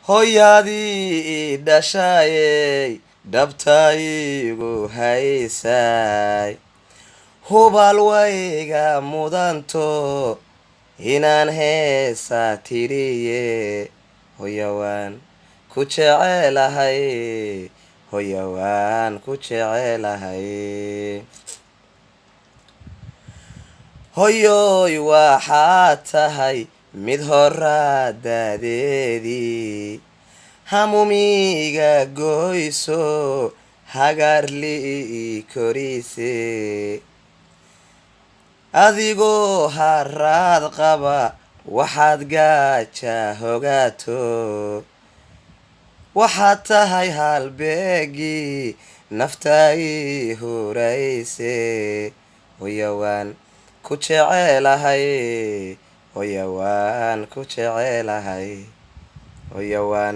hooyadii dhashaayey dhabtaygu haysay hubal wayga mudanto inaan heesa tiriye hooyo waan ku jecelahay hooyo waan ku jecelahay hooyoy waxaad tahay mid horaadadeedii hamumiga goyso hagarli korise adigoo haraad qaba waxaad gaaja hogaato waxaad tahay halbeegii naftai hurayse hooyo waan ku jecelahay hooyo waan ku jecelahay hooyo waan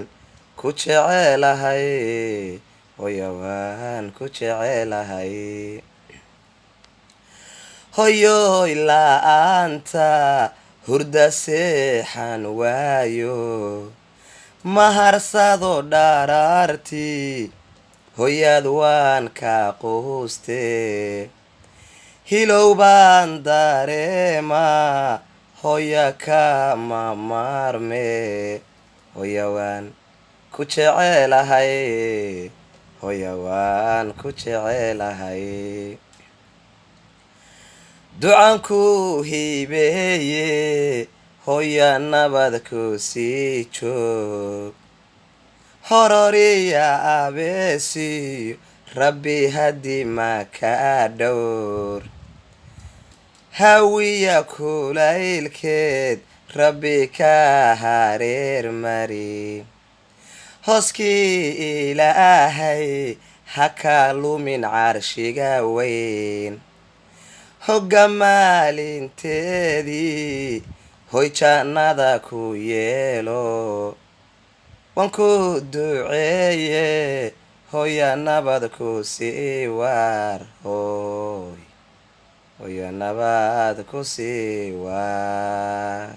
ku jecelahay hooyo waan ku jecelahay hooyoy la'aanta hurda seexan waayo maharsado dharaartii hooyaad waan ka quuste hilow baan dareemaa hooya kama maarme hooyo waan ku jecelahay hooyo waan ku jecelahay ducanku hibeeye hooya nabad ku sii joog hororiya abeesiyo rabbi haddii ma ka dhowr hawiya kulaylkeed rabbi ka hareer mari hooskii ilaahay ha ka lumin carshiga weyn hogga maalinteedii hoy jannada ku yeelo waan ku duceeye hooya nabad ku sii waar hooyo nabad ku sii waar